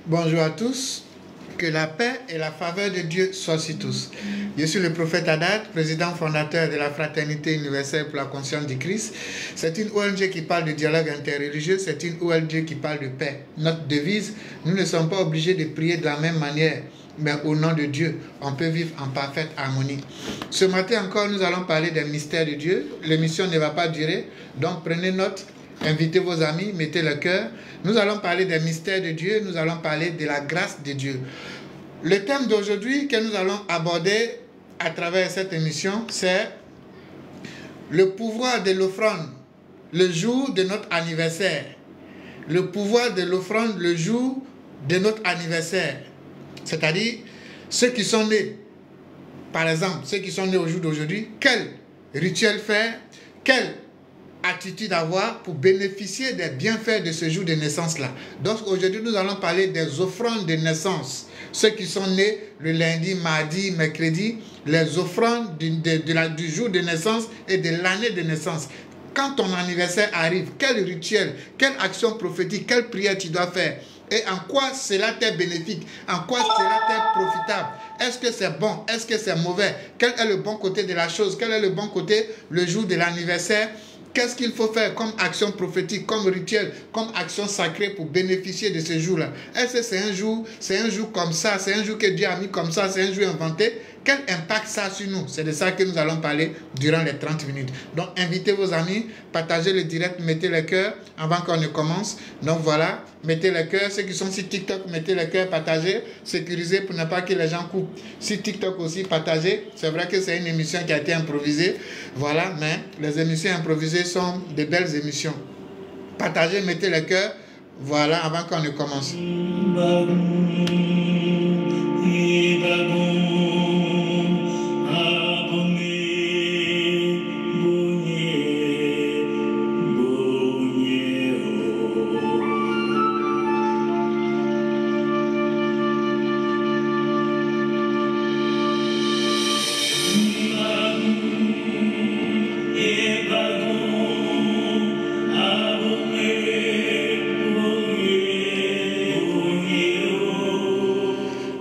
Bonjour à tous, que la paix et la faveur de Dieu soient sur tous. Je suis le prophète Haddad, président fondateur de la Fraternité universelle pour la conscience du Christ. C'est une ONG qui parle de dialogue interreligieux, c'est une ONG qui parle de paix. Notre devise, nous ne sommes pas obligés de prier de la même manière, mais au nom de Dieu, on peut vivre en parfaite harmonie. Ce matin encore, nous allons parler des mystères de Dieu. L'émission ne va pas durer, donc prenez note. Invitez vos amis, mettez le cœur. Nous allons parler des mystères de Dieu, nous allons parler de la grâce de Dieu. Le thème d'aujourd'hui que nous allons aborder à travers cette émission, c'est le pouvoir de l'offrande le jour de notre anniversaire. Le pouvoir de l'offrande le jour de notre anniversaire. C'est-à-dire, ceux qui sont nés, par exemple, ceux qui sont nés au jour d'aujourd'hui, quel rituel faire, quel attitude à avoir pour bénéficier des bienfaits de ce jour de naissance-là. Donc aujourd'hui, nous allons parler des offrandes de naissance. Ceux qui sont nés le lundi, mardi, mercredi, les offrandes du jour de naissance et de l'année de naissance. Quand ton anniversaire arrive, quel rituel, quelle action prophétique, quelle prière tu dois faire? Et en quoi cela t'est bénéfique? En quoi cela t'est profitable? Est-ce que c'est bon? Est-ce que c'est mauvais? Quel est le bon côté de la chose? Quel est le bon côté le jour de l'anniversaire? Qu'est-ce qu'il faut faire comme action prophétique, comme rituel, comme action sacrée pour bénéficier de ce jour-là? Est-ce que c'est un jour comme ça, c'est un jour que Dieu a mis comme ça, c'est un jour inventé? Quel impact ça a sur nous? C'est de ça que nous allons parler durant les 30 minutes. Donc, invitez vos amis, partagez le direct, mettez le cœur avant qu'on ne commence. Donc, voilà, mettez le cœur. Ceux qui sont sur TikTok, mettez le cœur, partagez, sécurisez pour ne pas que les gens coupent. Sur TikTok aussi, partagez. C'est vrai que c'est une émission qui a été improvisée. Voilà, mais les émissions improvisées sont de belles émissions. Partagez, mettez le cœur. Voilà, avant qu'on ne commence.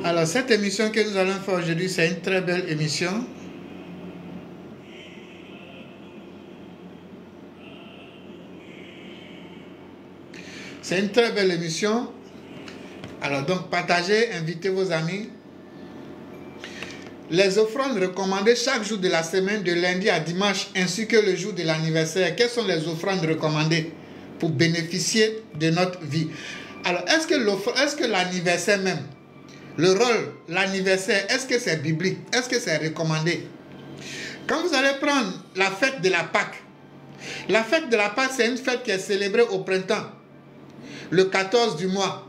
Alors, cette émission que nous allons faire aujourd'hui, c'est une très belle émission. C'est une très belle émission. Alors, donc, partagez, invitez vos amis. Les offrandes recommandées chaque jour de la semaine, de lundi à dimanche, ainsi que le jour de l'anniversaire. Quelles sont les offrandes recommandées pour bénéficier de notre vie? Alors, est-ce que l'anniversaire même, le rôle, l'anniversaire, est-ce que c'est biblique? Est-ce que c'est recommandé? Quand vous allez prendre la fête de la Pâque, la fête de la Pâque, c'est une fête qui est célébrée au printemps, le 14 du mois.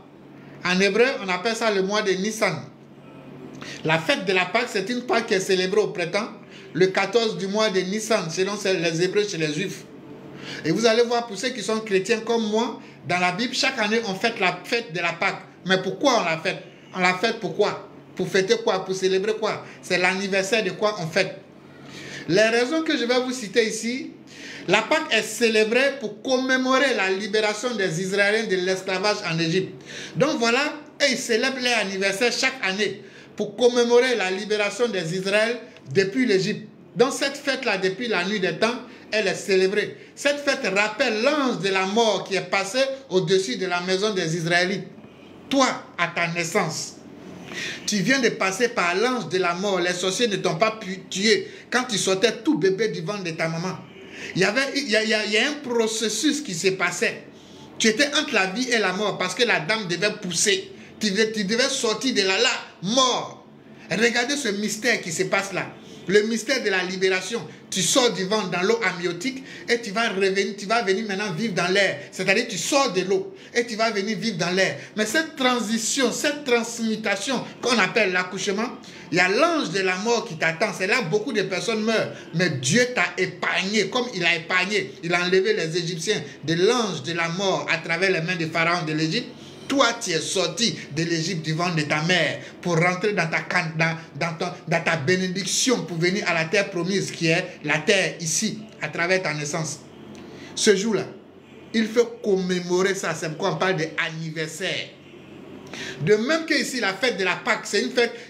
En hébreu, on appelle ça le mois de Nissan. La fête de la Pâque, c'est une Pâque qui est célébrée au printemps, le 14 du mois de Nissan, selon les Hébreux chez les Juifs. Et vous allez voir, pour ceux qui sont chrétiens comme moi, dans la Bible, chaque année, on fête la fête de la Pâque. Mais pourquoi on la fête? On la fête pourquoi? Pour fêter quoi? Pour célébrer quoi? C'est l'anniversaire de quoi on fête? Les raisons que je vais vous citer ici, la Pâque est célébrée pour commémorer la libération des Israéliens de l'esclavage en Égypte. Donc voilà, ils célèbrent leur anniversaire chaque année pour commémorer la libération des Israéliens depuis l'Égypte. Donc cette fête-là, depuis la nuit des temps, elle est célébrée. Cette fête rappelle l'ange de la mort qui est passé au-dessus de la maison des Israélites. Toi, à ta naissance, tu viens de passer par l'ange de la mort. Les sorciers ne t'ont pas pu tuer quand tu sortais tout bébé du ventre de ta maman. Il y a un processus qui se passait. Tu étais entre la vie et la mort parce que la dame devait pousser. Tu devais sortir de là, mort. Regardez ce mystère qui se passe là. Le mystère de la libération. Tu sors du ventre dans l'eau amniotique et tu vas venir maintenant vivre dans l'air. C'est-à-dire tu sors de l'eau et tu vas venir vivre dans l'air. Mais cette transition, cette transmutation qu'on appelle l'accouchement, il y a l'ange de la mort qui t'attend. C'est là que beaucoup de personnes meurent. Mais Dieu t'a épargné comme il a épargné. Il a enlevé les Égyptiens de l'ange de la mort à travers les mains des pharaons de l'Égypte. Toi, tu es sorti de l'Égypte du ventre de ta mère pour rentrer dans ta bénédiction, pour venir à la terre promise qui est la terre ici, à travers ta naissance. Ce jour-là, il faut commémorer ça. C'est pourquoi on parle d'anniversaire. De même que ici, la fête de la Pâque, c'est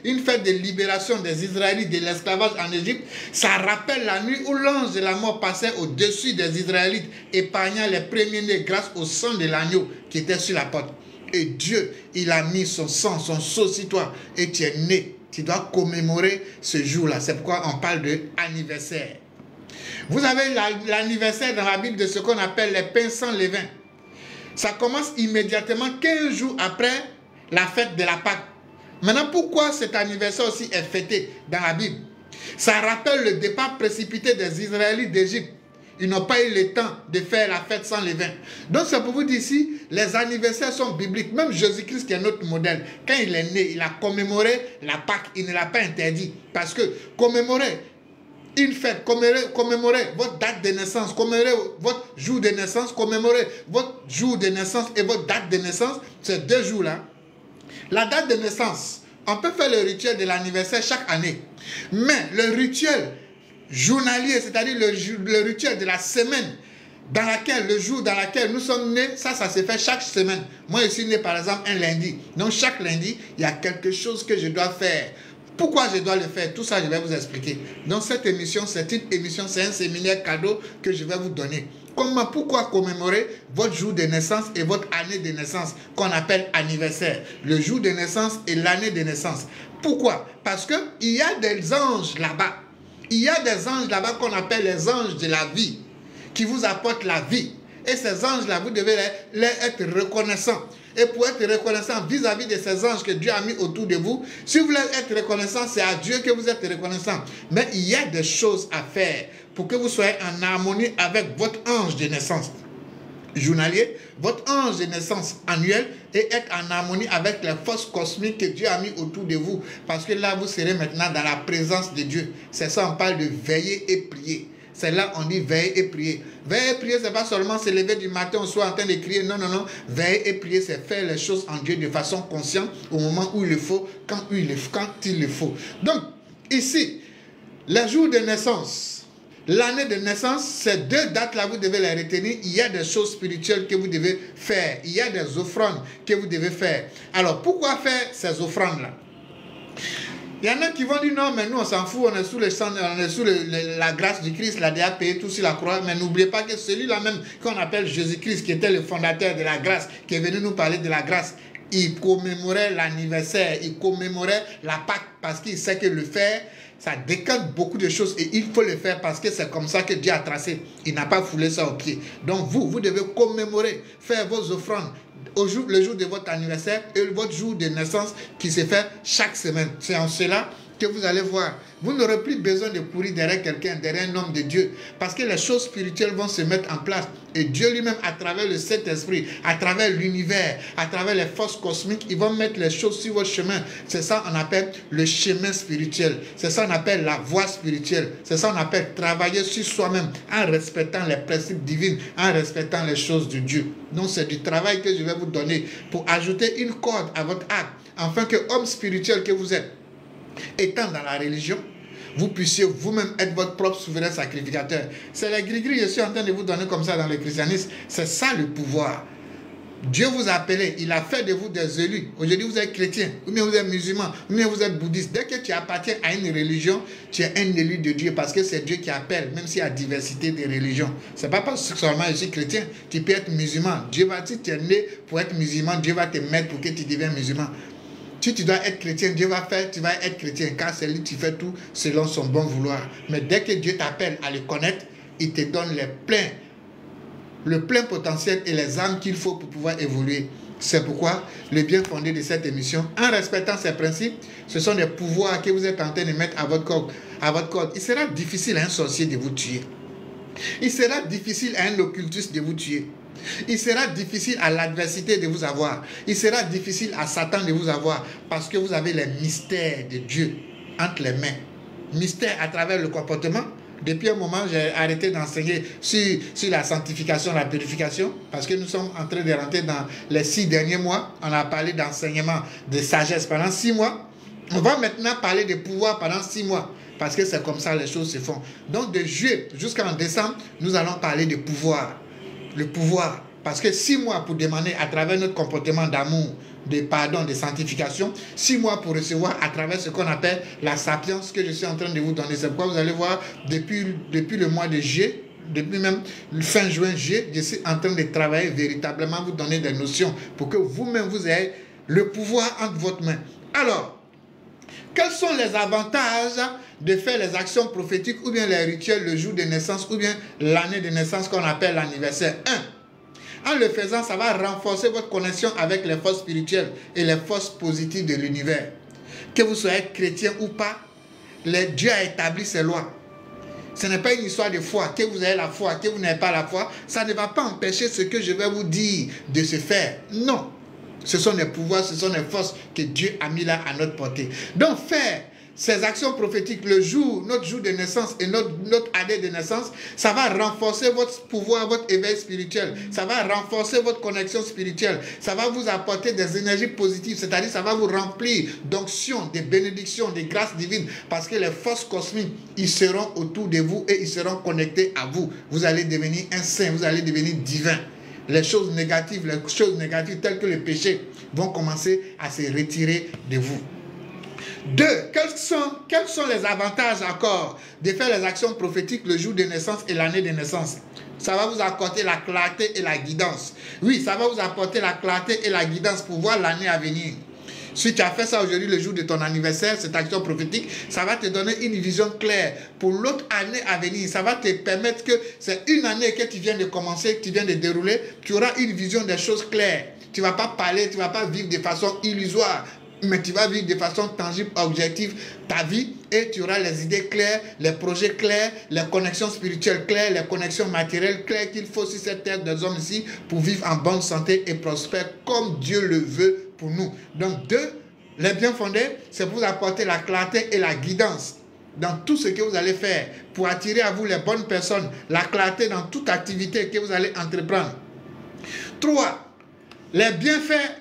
une fête de libération des Israélites de l'esclavage en Égypte. Ça rappelle la nuit où l'ange de la mort passait au-dessus des Israélites, épargnant les premiers-nés grâce au sang de l'agneau qui était sur la porte. Et Dieu, il a mis son sang, son sceau sur toi. Et tu es né. Tu dois commémorer ce jour-là. C'est pourquoi on parle d'anniversaire. Vous avez l'anniversaire dans la Bible de ce qu'on appelle les pains sans levain. Ça commence immédiatement 15 jours après la fête de la Pâque. Maintenant, pourquoi cet anniversaire aussi est fêté dans la Bible? Ça rappelle le départ précipité des Israélites d'Égypte. Ils n'ont pas eu le temps de faire la fête sans levain. Donc c'est pour vous dire ici, les anniversaires sont bibliques. Même Jésus-Christ qui est notre modèle, quand il est né, il a commémoré la Pâque. Il ne l'a pas interdit. Parce que commémorer une fête, commémorer votre date de naissance, commémorer votre jour de naissance, commémorer votre jour de naissance et votre date de naissance, ces deux jours-là. La date de naissance, on peut faire le rituel de l'anniversaire chaque année. Mais le rituel journalier, c'est-à-dire le rituel de la semaine, dans laquelle, le jour dans lequel nous sommes nés, ça se fait chaque semaine. Moi, je suis né par exemple un lundi. Donc chaque lundi, il y a quelque chose que je dois faire. Pourquoi je dois le faire? Tout ça, je vais vous expliquer. Donc cette émission, c'est une émission, c'est un séminaire cadeau que je vais vous donner. Pourquoi commémorer votre jour de naissance et votre année de naissance qu'on appelle anniversaire? Le jour de naissance et l'année de naissance. Pourquoi? Parce qu'il y a des anges là-bas. Il y a des anges là-bas qu'on appelle les anges de la vie, qui vous apportent la vie. Et ces anges-là, vous devez les être reconnaissants. Et pour être reconnaissant vis-à-vis de ces anges que Dieu a mis autour de vous, si vous voulez être reconnaissant, c'est à Dieu que vous êtes reconnaissant. Mais il y a des choses à faire pour que vous soyez en harmonie avec votre ange de naissance journalier, votre ange de naissance annuel, et être en harmonie avec les forces cosmiques que Dieu a mis autour de vous. Parce que là, vous serez maintenant dans la présence de Dieu. C'est ça, on parle de veiller et prier. C'est là on dit veiller et prier. Veiller et prier, c'est pas seulement se lever du matin au soir en train de crier. Non, non, non. Veiller et prier, c'est faire les choses en Dieu de façon consciente au moment où il le faut, quand il le faut. Donc, ici, les jours de naissance, l'année de naissance, ces deux dates-là, vous devez les retenir. Il y a des choses spirituelles que vous devez faire. Il y a des offrandes que vous devez faire. Alors, pourquoi faire ces offrandes-là? Il y en a qui vont dire non, mais nous on s'en fout, on est sous, la grâce du Christ, la déjà payé tout sur la croix. Mais n'oubliez pas que celui-là même qu'on appelle Jésus-Christ, qui était le fondateur de la grâce, qui est venu nous parler de la grâce, il commémorait l'anniversaire, il commémorait la Pâque parce qu'il sait que le faire, ça décante beaucoup de choses et il faut le faire parce que c'est comme ça que Dieu a tracé. Il n'a pas foulé ça au pied. Donc vous devez commémorer, faire vos offrandes le jour de votre anniversaire et votre jour de naissance qui se fait chaque semaine. C'est en cela que vous allez voir. Vous n'aurez plus besoin de courir derrière quelqu'un, derrière un homme de Dieu. Parce que les choses spirituelles vont se mettre en place. Et Dieu lui-même, à travers le Saint-Esprit, à travers l'univers, à travers les forces cosmiques, ils vont mettre les choses sur votre chemin. C'est ça qu'on appelle le chemin spirituel. C'est ça qu'on appelle la voie spirituelle. C'est ça qu'on appelle travailler sur soi-même en respectant les principes divins, en respectant les choses de Dieu. Donc c'est du travail que je vais vous donner pour ajouter une corde à votre arc, afin que homme spirituel que vous êtes, étant dans la religion, vous puissiez vous-même être votre propre souverain sacrificateur. C'est les gris-gris que je suis en train de vous donner comme ça dans le christianisme. C'est ça le pouvoir. Dieu vous a appelé, il a fait de vous des élus. Aujourd'hui vous êtes chrétien, ou bien vous êtes musulman, ou bien vous êtes bouddhiste. Dès que tu appartiens à une religion, tu es un élu de Dieu, parce que c'est Dieu qui appelle, même s'il y a diversité de religions. C'est pas parce que seulement je suis chrétien, tu peux être musulman. Dieu va, si tu es né pour être musulman, Dieu va te mettre pour que tu deviennes musulman. Si tu dois être chrétien, Dieu va faire, tu vas être chrétien, car c'est lui qui fait tout selon son bon vouloir. Mais dès que Dieu t'appelle à le connaître, il te donne le plein potentiel et les armes qu'il faut pour pouvoir évoluer. C'est pourquoi le bien fondé de cette émission, en respectant ces principes, ce sont des pouvoirs que vous êtes en train de mettre à votre corde. Il sera difficile à un sorcier de vous tuer. Il sera difficile à un occultiste de vous tuer. Il sera difficile à l'adversité de vous avoir. Il sera difficile à Satan de vous avoir, parce que vous avez les mystères de Dieu entre les mains. Mystères à travers le comportement. Depuis un moment, j'ai arrêté d'enseigner sur la sanctification, la purification, parce que nous sommes en train de rentrer dans les 6 derniers mois. On a parlé d'enseignement, de sagesse pendant 6 mois. On va maintenant parler de pouvoir pendant 6 mois, parce que c'est comme ça les choses se font. Donc de juillet jusqu'en décembre, nous allons parler de pouvoir. Le pouvoir, parce que 6 mois pour demander à travers notre comportement d'amour, de pardon, de sanctification, 6 mois pour recevoir à travers ce qu'on appelle la sapience que je suis en train de vous donner. C'est pourquoi vous allez voir, depuis le mois de juillet, depuis même fin juin, juillet, je suis en train de travailler véritablement, vous donner des notions pour que vous-même vous ayez le pouvoir entre votre main. Alors, quels sont les avantages de faire les actions prophétiques ou bien les rituels le jour de naissance ou bien l'année de naissance qu'on appelle l'anniversaire? 1. En le faisant, ça va renforcer votre connexion avec les forces spirituelles et les forces positives de l'univers. Que vous soyez chrétien ou pas, Dieu a établi ses lois. Ce n'est pas une histoire de foi. Que vous ayez la foi, que vous n'ayez pas la foi, ça ne va pas empêcher ce que je vais vous dire de se faire. Non. Ce sont les pouvoirs, ce sont les forces que Dieu a mis là à notre portée. Donc faire ces actions prophétiques le jour, notre jour de naissance et notre année de naissance, ça va renforcer votre pouvoir, votre éveil spirituel. Ça va renforcer votre connexion spirituelle. Ça va vous apporter des énergies positives, c'est-à-dire ça va vous remplir d'onction, de bénédictions, de grâces divines, parce que les forces cosmiques, ils seront autour de vous et ils seront connectés à vous. Vous allez devenir un saint, vous allez devenir divin. Les choses négatives telles que le péché vont commencer à se retirer de vous. 2. Quels sont les avantages encore de faire les actions prophétiques le jour de naissance et l'année de naissance? Ça va vous apporter la clarté et la guidance. Oui, ça va vous apporter la clarté et la guidance pour voir l'année à venir. Si tu as fait ça aujourd'hui, le jour de ton anniversaire, cette action prophétique, ça va te donner une vision claire pour l'autre année à venir. Ça va te permettre que c'est une année que tu viens de commencer, que tu viens de dérouler, tu auras une vision des choses claires. Tu ne vas pas parler, tu ne vas pas vivre de façon illusoire, mais tu vas vivre de façon tangible, objective ta vie, et tu auras les idées claires, les projets clairs, les connexions spirituelles claires, les connexions matérielles claires qu'il faut sur cette terre des hommes ici pour vivre en bonne santé et prospère comme Dieu le veut pour nous. Donc 2, les biens fondés, c'est pour vous apporter la clarté et la guidance dans tout ce que vous allez faire, pour attirer à vous les bonnes personnes, la clarté dans toute activité que vous allez entreprendre. 3, les bienfaits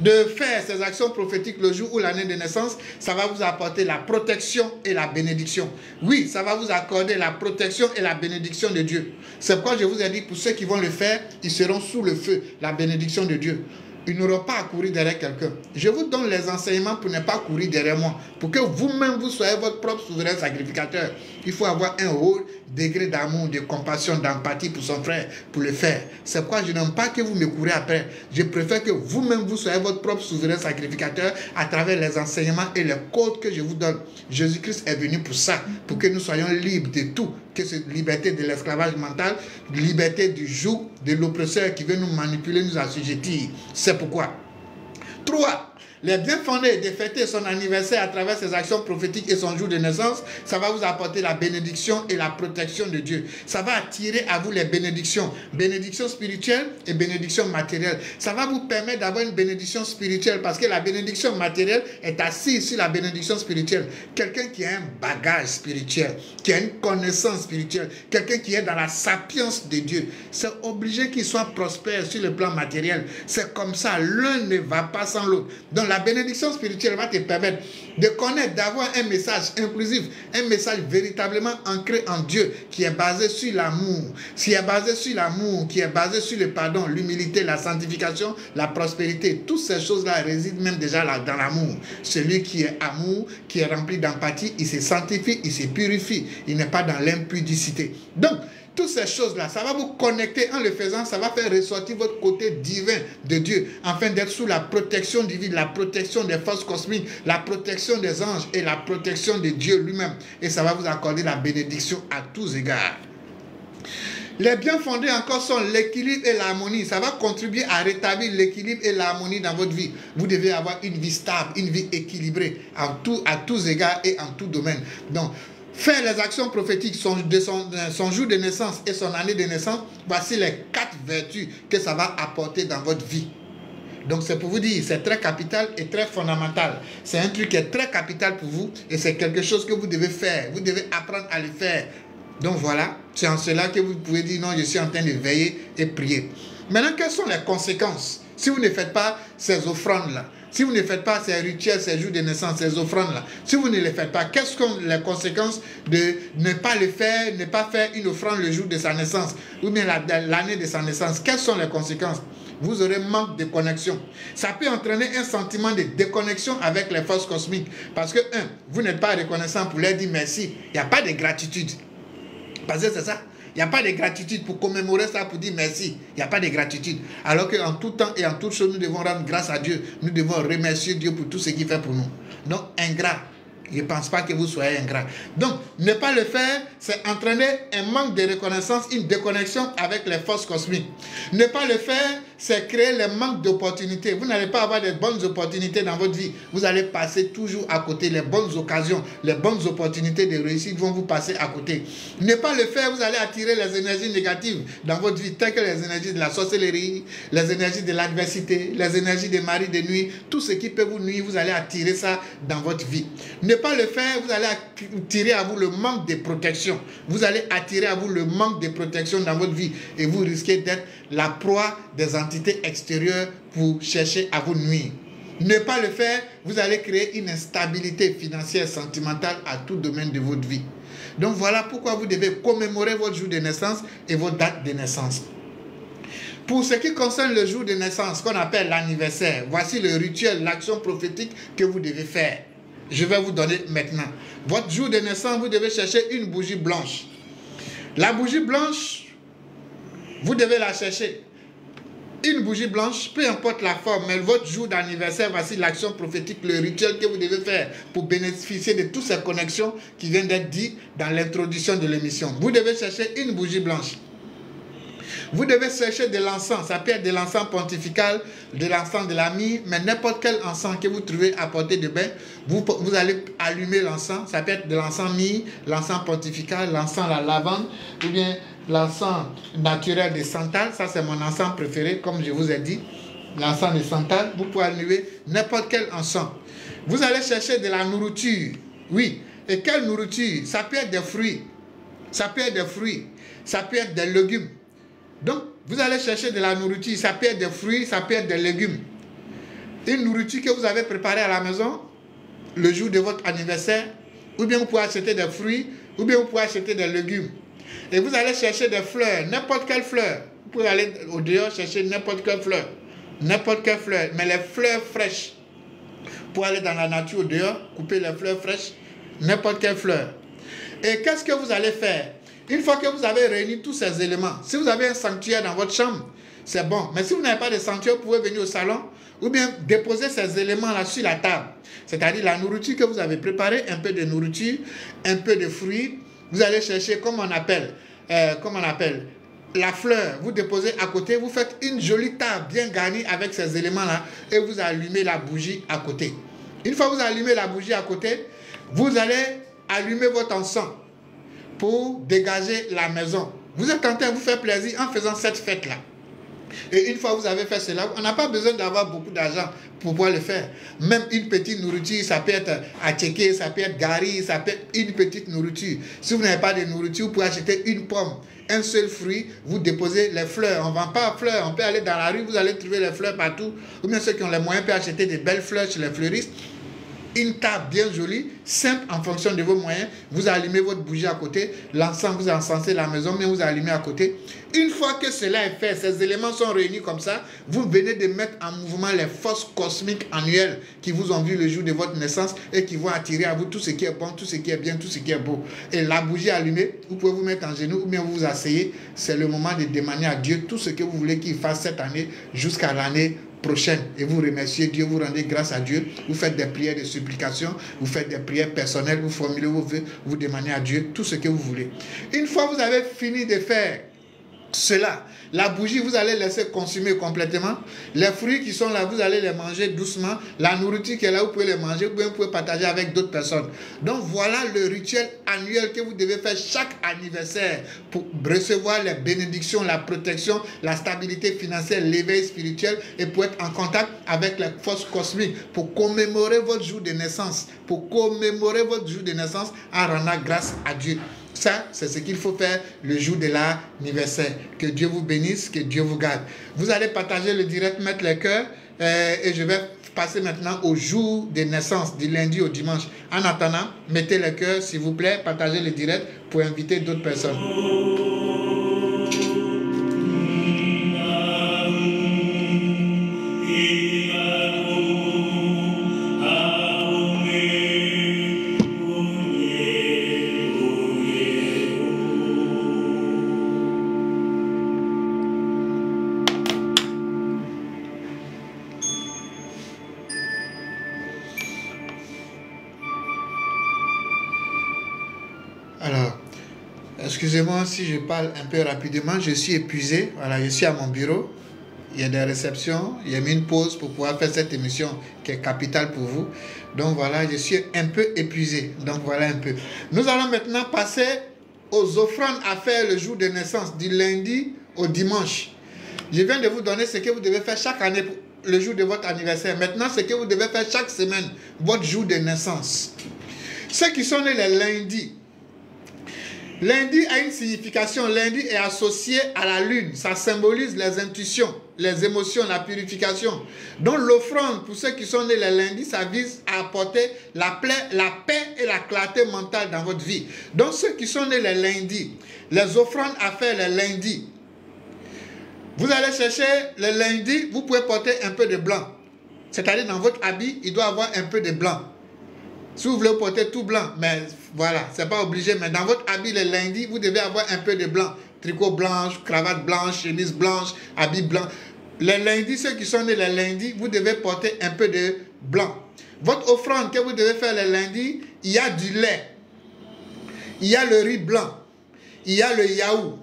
de faire ces actions prophétiques le jour ou l'année de naissance, ça va vous apporter la protection et la bénédiction. Oui, ça va vous accorder la protection et la bénédiction de Dieu. C'est pourquoi je vous ai dit, pour ceux qui vont le faire, ils seront sous le feu, la bénédiction de Dieu. Ils n'auront pas à courir derrière quelqu'un. Je vous donne les enseignements pour ne pas courir derrière moi. Pour que vous-même, vous soyez votre propre souverain sacrificateur. Il faut avoir un haut degré d'amour, de compassion, d'empathie pour son frère, pour le faire. C'est pourquoi je n'aime pas que vous me courez après. Je préfère que vous-même, vous soyez votre propre souverain sacrificateur à travers les enseignements et les codes que je vous donne. Jésus-Christ est venu pour ça, pour que nous soyons libres de tout. Que cette liberté de l'esclavage mental, liberté du joug, de l'oppresseur qui veut nous manipuler, nous assujettir. C'est pourquoi 3. Les bien fondés de fêter son anniversaire à travers ses actions prophétiques et son jour de naissance, ça va vous apporter la bénédiction et la protection de Dieu. Ça va attirer à vous les bénédictions. Bénédictions spirituelles et bénédictions matérielles. Ça va vous permettre d'avoir une bénédiction spirituelle parce que la bénédiction matérielle est assise sur la bénédiction spirituelle. Quelqu'un qui a un bagage spirituel, qui a une connaissance spirituelle, quelqu'un qui est dans la sapience de Dieu, c'est obligé qu'il soit prospère sur le plan matériel. C'est comme ça, l'un ne va pas sans l'autre. Donc la bénédiction spirituelle va te permettre de connaître, d'avoir un message inclusif, un message véritablement ancré en Dieu, qui est basé sur l'amour, qui est basé sur l'amour, qui est basé sur le pardon, l'humilité, la sanctification, la prospérité. Toutes ces choses-là résident même déjà là, dans l'amour. Celui qui est amour, qui est rempli d'empathie, il se sanctifie, il se purifie. Il n'est pas dans l'impudicité. Donc, toutes ces choses-là, ça va vous connecter en le faisant, ça va faire ressortir votre côté divin de Dieu, afin d'être sous la protection divine, la protection des forces cosmiques, la protection des anges et la protection de Dieu lui-même. Et ça va vous accorder la bénédiction à tous égards. Les biens fondés encore sont l'équilibre et l'harmonie. Ça va contribuer à rétablir l'équilibre et l'harmonie dans votre vie. Vous devez avoir une vie stable, une vie équilibrée à tous égards et en tout domaine. Donc, faire les actions prophétiques, son jour de naissance et son année de naissance, voici les 4 vertus que ça va apporter dans votre vie. Donc c'est pour vous dire, c'est très capital et très fondamental. C'est un truc qui est très capital pour vous et c'est quelque chose que vous devez faire. Vous devez apprendre à le faire. Donc voilà, c'est en cela que vous pouvez dire non, je suis en train de veiller et prier. Maintenant, quelles sont les conséquences si vous ne faites pas ces offrandes-là? Si vous ne faites pas ces rituels, ces jours de naissance, ces offrandes-là, si vous ne les faites pas, quelles sont les conséquences de ne pas le faire, ne pas faire une offrande le jour de sa naissance ou bien l'année de sa naissance? Quelles sont les conséquences? Vous aurez manque de connexion. Ça peut entraîner un sentiment de déconnexion avec les forces cosmiques. Parce que, vous n'êtes pas reconnaissant pour leur dire merci. Il n'y a pas de gratitude. Parce que c'est ça. Il n'y a pas de gratitude pour commémorer ça, pour dire merci. Il n'y a pas de gratitude. Alors qu'en tout temps et en toutes choses, nous devons rendre grâce à Dieu. Nous devons remercier Dieu pour tout ce qu'il fait pour nous. Donc, ingrat. Je ne pense pas que vous soyez ingrat. Donc, ne pas le faire, c'est entraîner un manque de reconnaissance, une déconnexion avec les forces cosmiques. Ne pas le faire, c'est créer le manque d'opportunités. Vous n'allez pas avoir de bonnes opportunités dans votre vie. Vous allez passer toujours à côté. Les bonnes occasions, les bonnes opportunités de réussite vont vous passer à côté. Ne pas le faire, vous allez attirer les énergies négatives dans votre vie, telles que les énergies de la sorcellerie, les énergies de l'adversité, les énergies des maris de nuit. Tout ce qui peut vous nuire, vous allez attirer ça dans votre vie. Ne pas le faire, vous allez attirer à vous le manque de protection. Vous allez attirer à vous le manque de protection dans votre vie et vous risquez d'être la proie des entités extérieures pour chercher à vous nuire. Ne pas le faire, vous allez créer une instabilité financière, sentimentale à tout domaine de votre vie. Donc voilà pourquoi vous devez commémorer votre jour de naissance et votre date de naissance. Pour ce qui concerne le jour de naissance, qu'on appelle l'anniversaire, voici le rituel, l'action prophétique que vous devez faire. Je vais vous donner maintenant. Votre jour de naissance, vous devez chercher une bougie blanche. La bougie blanche, vous devez la chercher. Une bougie blanche, peu importe la forme, mais votre jour d'anniversaire, voici l'action prophétique, le rituel que vous devez faire pour bénéficier de toutes ces connexions qui viennent d'être dites dans l'introduction de l'émission. Vous devez chercher une bougie blanche. Vous devez chercher de l'encens. Ça peut être de l'encens pontifical, de l'encens de la myrrhe, mais n'importe quel encens que vous trouvez à portée de bain, vous allez allumer l'encens. Ça peut être de l'encens myrrhe, l'encens pontifical, l'encens la lavande, ou bien l'encens naturel de santal. Ça, c'est mon encens préféré, comme je vous ai dit. L'encens de santal, vous pouvez allumer n'importe quel encens. Vous allez chercher de la nourriture. Oui. Et quelle nourriture? Ça peut être des fruits. Ça peut être des fruits. Ça peut être des légumes. Donc, vous allez chercher de la nourriture, ça peut être des fruits, ça peut être des légumes. Une nourriture que vous avez préparée à la maison, le jour de votre anniversaire, ou bien vous pouvez acheter des fruits, ou bien vous pouvez acheter des légumes. Et vous allez chercher des fleurs, n'importe quelle fleur. Vous pouvez aller au dehors chercher n'importe quelle fleur. N'importe quelle fleur, mais les fleurs fraîches. Pour aller dans la nature au dehors, couper les fleurs fraîches, n'importe quelle fleur. Et qu'est-ce que vous allez faire? Une fois que vous avez réuni tous ces éléments, si vous avez un sanctuaire dans votre chambre, c'est bon. Mais si vous n'avez pas de sanctuaire, vous pouvez venir au salon ou bien déposer ces éléments-là sur la table. C'est-à-dire la nourriture que vous avez préparée, un peu de nourriture, un peu de fruits. Vous allez chercher, comment on appelle, la fleur, vous déposez à côté, vous faites une jolie table bien garnie avec ces éléments-là et vous allumez la bougie à côté. Une fois que vous allumez la bougie à côté, vous allez allumer votre encens pour dégager la maison. Vous êtes en train de vous faire plaisir en faisant cette fête-là. Et une fois que vous avez fait cela, on n'a pas besoin d'avoir beaucoup d'argent pour pouvoir le faire. Même une petite nourriture, ça peut être attiéké, ça peut être gari, ça peut être une petite nourriture. Si vous n'avez pas de nourriture, vous pouvez acheter une pomme, un seul fruit, vous déposez les fleurs. On ne vend pas fleurs, on peut aller dans la rue, vous allez trouver les fleurs partout. Ou bien ceux qui ont les moyens peuvent acheter des belles fleurs chez les fleuristes. Une table bien jolie, simple en fonction de vos moyens. Vous allumez votre bougie à côté. L'encens, vous encensez la maison, mais vous allumez à côté. Une fois que cela est fait, ces éléments sont réunis comme ça, vous venez de mettre en mouvement les forces cosmiques annuelles qui vous ont vu le jour de votre naissance et qui vont attirer à vous tout ce qui est bon, tout ce qui est bien, tout ce qui est beau. Et la bougie allumée, vous pouvez vous mettre en genoux ou bien vous vous asseyez. C'est le moment de demander à Dieu tout ce que vous voulez qu'il fasse cette année jusqu'à l'année prochaine, et vous remerciez Dieu, vous rendez grâce à Dieu, vous faites des prières de supplication, vous faites des prières personnelles, vous formulez vos vœux, vous demandez à Dieu tout ce que vous voulez. Une fois que vous avez fini de faire cela, la bougie, vous allez laisser consumer complètement. Les fruits qui sont là, vous allez les manger doucement. La nourriture qui est là, vous pouvez les manger, vous pouvez partager avec d'autres personnes. Donc voilà le rituel annuel que vous devez faire chaque anniversaire pour recevoir les bénédictions, la protection, la stabilité financière, l'éveil spirituel et pour être en contact avec les forces cosmiques, pour commémorer votre jour de naissance, en rendant grâce à Dieu. Ça, c'est ce qu'il faut faire le jour de l'anniversaire. Que Dieu vous bénisse, que Dieu vous garde. Vous allez partager le direct, mettre les cœurs et je vais passer maintenant au jour de naissance, du lundi au dimanche. En attendant, mettez les cœurs, s'il vous plaît, partagez le direct pour inviter d'autres personnes. Alors, excusez-moi si je parle un peu rapidement, je suis épuisé. Voilà, je suis à mon bureau, il y a des réceptions, il y a mis une pause pour pouvoir faire cette émission qui est capitale pour vous. Donc voilà, je suis un peu épuisé. Donc voilà un peu. Nous allons maintenant passer aux offrandes à faire le jour de naissance, du lundi au dimanche. Je viens de vous donner ce que vous devez faire chaque année pour le jour de votre anniversaire. Maintenant, ce que vous devez faire chaque semaine, votre jour de naissance. Ceux qui sont nés les lundis, lundi a une signification. Lundi est associé à la lune. Ça symbolise les intuitions, les émotions, la purification. Donc l'offrande pour ceux qui sont nés les lundis, ça vise à apporter la paix et la clarté mentale dans votre vie. Donc ceux qui sont nés les lundis, les offrandes à faire les lundis. Vous allez chercher le lundi, vous pouvez porter un peu de blanc. C'est-à-dire dans votre habit, il doit avoir un peu de blanc. Si vous voulez porter tout blanc, mais voilà, c'est pas obligé, mais dans votre habit le lundi, vous devez avoir un peu de blanc. Tricot blanche, cravate blanche, chemise blanche, habit blanc. Les lundis, ceux qui sont nés les lundis, vous devez porter un peu de blanc. Votre offrande que vous devez faire le lundi, il y a du lait, il y a le riz blanc, il y a le yaourt,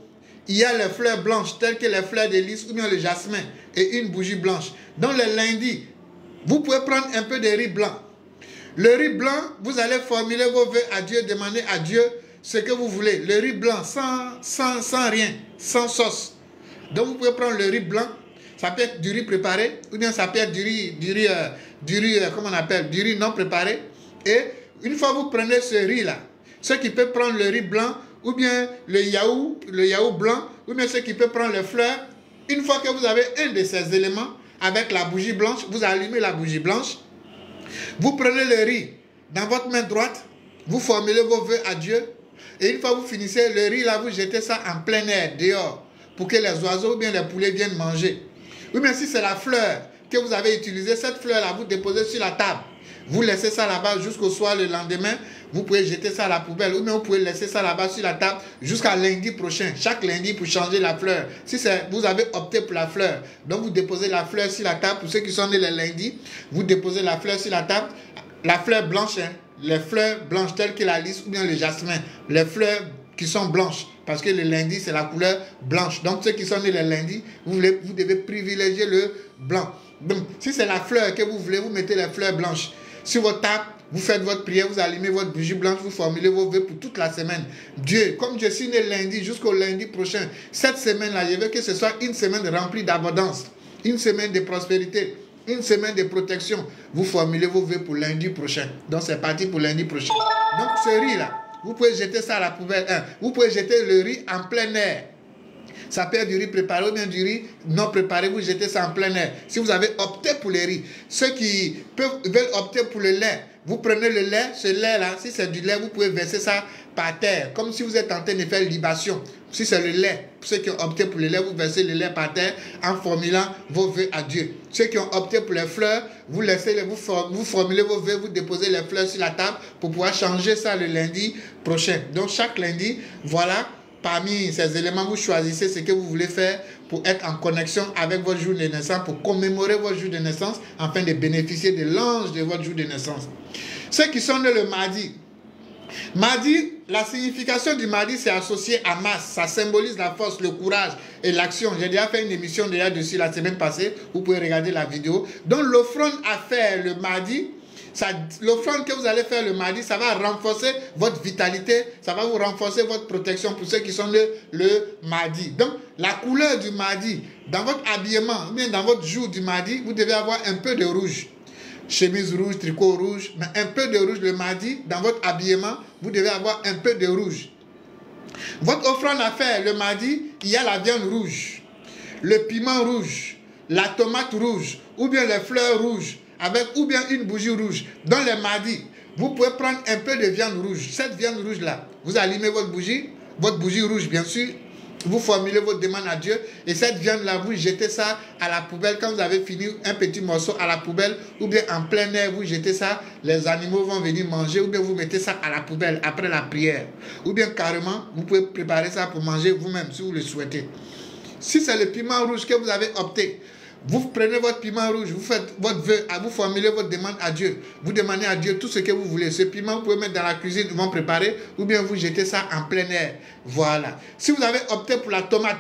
il y a les fleurs blanches telles que les fleurs de lys ou bien le jasmin et une bougie blanche. Donc le lundi, vous pouvez prendre un peu de riz blanc. Le riz blanc, vous allez formuler vos vœux à Dieu, demander à Dieu ce que vous voulez. Le riz blanc sans rien, sans sauce. Donc vous pouvez prendre le riz blanc, ça peut être du riz préparé, ou bien ça peut être du riz, comment on appelle, du riz non préparé. Et une fois que vous prenez ce riz-là, ceux qui peuvent prendre le riz blanc, ou bien le yaourt blanc, ou bien ceux qui peuvent prendre les fleurs, une fois que vous avez un de ces éléments, avec la bougie blanche, vous allumez la bougie blanche. Vous prenez le riz dans votre main droite, vous formulez vos vœux à Dieu, et une fois que vous finissez le riz là, vous jetez ça en plein air, dehors, pour que les oiseaux ou bien les poulets viennent manger. Ou bien si c'est la fleur que vous avez utilisée, cette fleur là, vous déposez sur la table. Vous laissez ça là-bas jusqu'au soir le lendemain, vous pouvez jeter ça à la poubelle, ou bien vous pouvez laisser ça là-bas sur la table jusqu'à lundi prochain, chaque lundi pour changer la fleur. Si vous avez opté pour la fleur, donc vous déposez la fleur sur la table, pour ceux qui sont nés le lundi, vous déposez la fleur sur la table, la fleur blanche, les fleurs blanches telles que la lys ou bien le jasmin, les fleurs qui sont blanches. parce que le lundi, c'est la couleur blanche. Donc, ceux qui sont nés le lundi, vous devez privilégier le blanc. Donc, si c'est la fleur que vous voulez, vous mettez les fleurs blanches. Sur votre table, vous faites votre prière, vous allumez votre bougie blanche, vous formulez vos vœux pour toute la semaine. Dieu, comme je suis né lundi jusqu'au lundi prochain, cette semaine-là, je veux que ce soit une semaine remplie d'abondance, une semaine de prospérité, une semaine de protection. Vous formulez vos vœux pour lundi prochain. Donc, c'est parti pour lundi prochain. Donc, ce riz-là, vous pouvez jeter ça à la poubelle. Vous pouvez jeter le riz en plein air. Ça peut être du riz préparé ou bien du riz non préparé, vous jetez ça en plein air. Si vous avez opté pour les riz, ceux qui veulent opter pour le lait, vous prenez le lait, ce lait-là, si c'est du lait, vous pouvez verser ça par terre, comme si vous êtes en train de faire libation. Si c'est le lait, pour ceux qui ont opté pour le lait, vous versez le lait par terre en formulant vos vœux à Dieu. Ceux qui ont opté pour les fleurs, vous formulez vos vœux, vous déposez les fleurs sur la table pour pouvoir changer ça le lundi prochain. Donc chaque lundi, voilà. Parmi ces éléments, vous choisissez ce que vous voulez faire pour être en connexion avec votre jour de naissance, pour commémorer votre jour de naissance, afin de bénéficier de l'ange de votre jour de naissance. Ceux qui sont nés le mardi. Mardi, la signification du mardi, c'est associé à Mars. Ça symbolise la force, le courage et l'action. J'ai déjà fait une émission dessus la semaine passée. Vous pouvez regarder la vidéo. Donc, l'offrande à faire le mardi, l'offrande que vous allez faire le mardi, ça va renforcer votre vitalité, ça va vous renforcer votre protection pour ceux qui sont le mardi. Donc, la couleur du mardi, dans votre habillement, ou bien dans votre jour du mardi, vous devez avoir un peu de rouge. Chemise rouge, tricot rouge, mais un peu de rouge le mardi, dans votre habillement, vous devez avoir un peu de rouge. Votre offrande à faire le mardi, il y a la viande rouge, le piment rouge, la tomate rouge, ou bien les fleurs rouges, avec ou bien une bougie rouge. Dans le mardi, vous pouvez prendre un peu de viande rouge. Cette viande rouge-là, vous allumez votre bougie rouge bien sûr. Vous formulez votre demande à Dieu. Et cette viande-là, vous jetez ça à la poubelle. Quand vous avez fini un petit morceau à la poubelle, ou bien en plein air, vous jetez ça. Les animaux vont venir manger, ou bien vous mettez ça à la poubelle après la prière. Ou bien carrément, vous pouvez préparer ça pour manger vous-même si vous le souhaitez. Si c'est le piment rouge que vous avez opté, vous prenez votre piment rouge, vous faites votre vœu, vous formulez votre demande à Dieu. Vous demandez à Dieu tout ce que vous voulez. Ce piment, vous pouvez mettre dans la cuisine, ils vont préparer, ou bien vous jetez ça en plein air. Voilà. Si vous avez opté pour la tomate,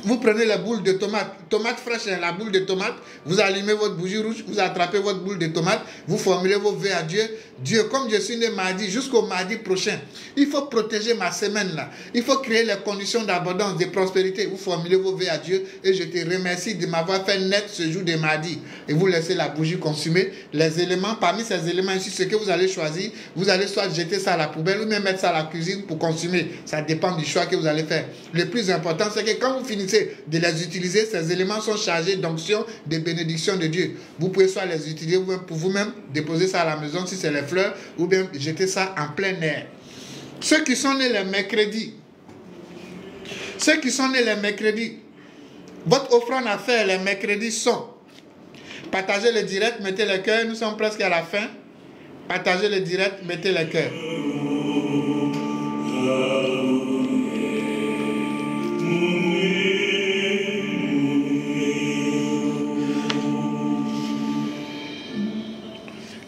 vous prenez la boule de tomate fraîche, la boule de tomate, vous allumez votre bougie rouge, vous attrapez votre boule de tomate, vous formulez vos vœux à Dieu. Dieu, comme je suis né mardi, jusqu'au mardi prochain, il faut protéger ma semaine là. Il faut créer les conditions d'abondance, de prospérité. Vous formulez vos vœux à Dieu et je te remercie de m'avoir fait naître ce jour de mardi. Et vous laissez la bougie consumer. Les éléments, parmi ces éléments ici, ce que vous allez choisir, vous allez soit jeter ça à la poubelle ou même mettre ça à la cuisine pour consommer. Ça dépend du choix que vous allez faire. Le plus important, c'est que quand vous finissez de les utiliser, ces éléments sont chargés d'onction, de bénédiction de Dieu. Vous pouvez soit les utiliser pour vous-même, déposer ça à la maison si c'est les fleurs, ou bien jeter ça en plein air. Ceux qui sont nés le mercredi, votre offrande à faire les mercredis sont: partagez le direct, mettez le cœur, nous sommes presque à la fin. Partagez le direct, mettez le cœur.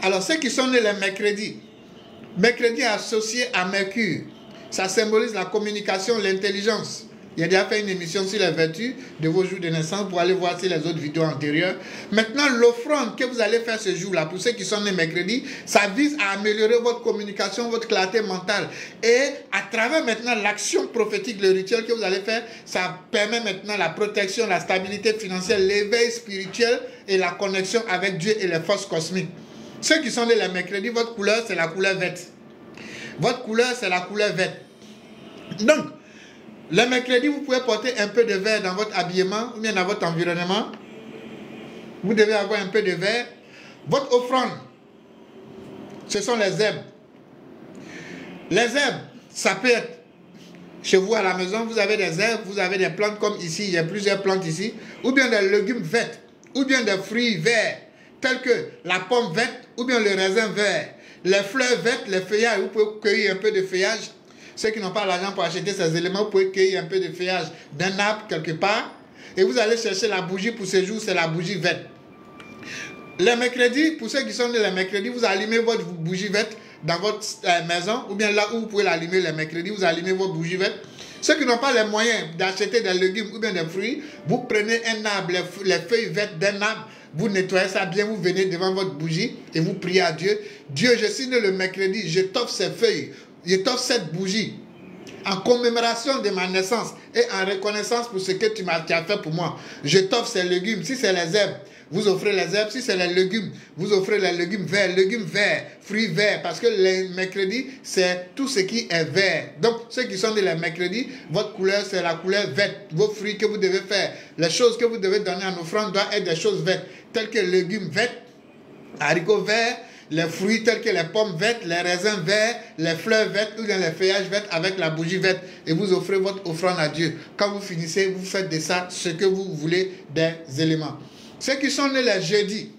Alors, ceux qui sont nés le mercredi est associé à Mercure. Ça symbolise la communication, l'intelligence. Il a déjà fait une émission sur les vertus de vos jours de naissance pour aller voir sur les autres vidéos antérieures. Maintenant, l'offrande que vous allez faire ce jour-là, pour ceux qui sont nés mercredi, ça vise à améliorer votre communication, votre clarté mentale. Et à travers maintenant l'action prophétique, le rituel que vous allez faire, ça permet maintenant la protection, la stabilité financière, l'éveil spirituel et la connexion avec Dieu et les forces cosmiques. Ceux qui sont nés le mercredi, votre couleur, c'est la couleur verte. Votre couleur, c'est la couleur verte. Donc, le mercredi, vous pouvez porter un peu de vert dans votre habillement ou bien dans votre environnement. Vous devez avoir un peu de vert. Votre offrande, ce sont les herbes. Les herbes, ça peut être chez vous à la maison, vous avez des herbes, vous avez des plantes comme ici, il y a plusieurs plantes ici, ou bien des légumes verts, ou bien des fruits verts, tels que la pomme verte ou bien le raisin vert, les fleurs vertes, les feuillages. Vous pouvez cueillir un peu de feuillage. Ceux qui n'ont pas l'argent pour acheter ces éléments, vous pouvez cueillir un peu de feuillage d'un arbre quelque part. Et vous allez chercher la bougie pour ce jour, c'est la bougie verte. Le mercredi, pour ceux qui sont nés le mercredi, vous allumez votre bougie verte dans votre maison, ou bien là où vous pouvez l'allumer le mercredi, vous allumez votre bougie verte. Ceux qui n'ont pas les moyens d'acheter des légumes ou bien des fruits, vous prenez un arbre, les feuilles vertes d'un arbre, vous nettoyez ça bien, vous venez devant votre bougie et vous priez à Dieu. Dieu, je suis né le mercredi, je t'offre ces feuilles, je t'offre cette bougie en commémoration de ma naissance et en reconnaissance pour ce que tu as fait pour moi. Je t'offre ces légumes. Si c'est les herbes, vous offrez les herbes. Si c'est les légumes, vous offrez les légumes verts, fruits verts. Parce que les mercredis, c'est tout ce qui est vert. Donc, ceux qui sont nés les mercredis, votre couleur, c'est la couleur verte. Vos fruits que vous devez faire, les choses que vous devez donner en offrande doivent être des choses vertes, telles que les légumes verts, haricots verts, les fruits tels que les pommes vertes, les raisins verts, les fleurs vertes ou bien les feuillages verts avec la bougie verte et vous offrez votre offrande à Dieu. Quand vous finissez, vous faites de ça ce que vous voulez des éléments. Ceux qui sont nés les jeudis.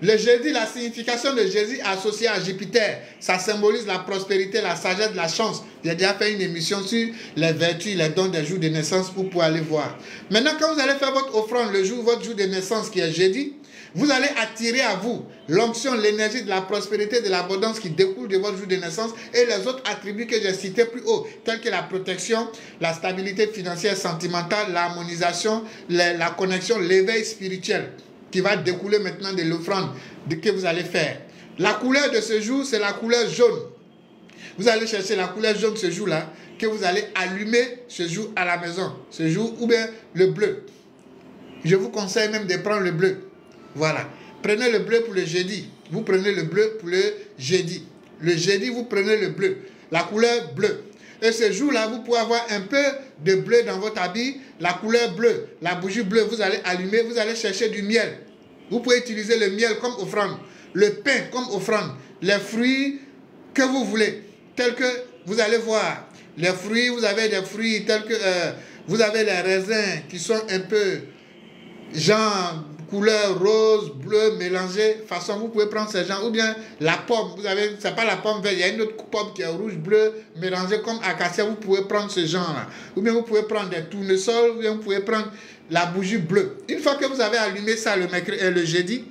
Le jeudi, la signification de Jésus associée à Jupiter, ça symbolise la prospérité, la sagesse, la chance. J'ai déjà fait une émission sur les vertus, les dons des jours de naissance pour pouvoir aller voir. Maintenant, quand vous allez faire votre offrande le jour, votre jour de naissance qui est jeudi, vous allez attirer à vous l'onction, l'énergie de la prospérité, de l'abondance qui découle de votre jour de naissance et les autres attributs que j'ai cités plus haut, tels que la protection, la stabilité financière, sentimentale, l'harmonisation, la connexion, l'éveil spirituel qui va découler maintenant de l'offrande que vous allez faire. La couleur de ce jour, c'est la couleur jaune. Vous allez chercher la couleur jaune ce jour-là que vous allez allumer ce jour à la maison, ce jour, ou bien le bleu. Je vous conseille même de prendre le bleu. Voilà. Prenez le bleu pour le jeudi. Vous prenez le bleu pour le jeudi. Le jeudi, vous prenez le bleu. La couleur bleue. Et ce jour-là, vous pouvez avoir un peu de bleu dans votre habit. La couleur bleue. La bougie bleue, vous allez allumer. Vous allez chercher du miel. Vous pouvez utiliser le miel comme offrande. Le pain comme offrande. Les fruits que vous voulez. Tels que vous allez voir. Les fruits, vous avez des fruits tels que... vous avez les raisins qui sont un peu... genre... couleur rose, bleu, mélangé, façon, vous pouvez prendre ces gens, ou bien la pomme, vous avez, c'est pas la pomme verte, il y a une autre pomme qui est rouge, bleu, mélangé comme acacia, vous pouvez prendre ce genre-là, ou bien vous pouvez prendre des tournesols, ou bien vous pouvez prendre la bougie bleue. Une fois que vous avez allumé ça le jeudi,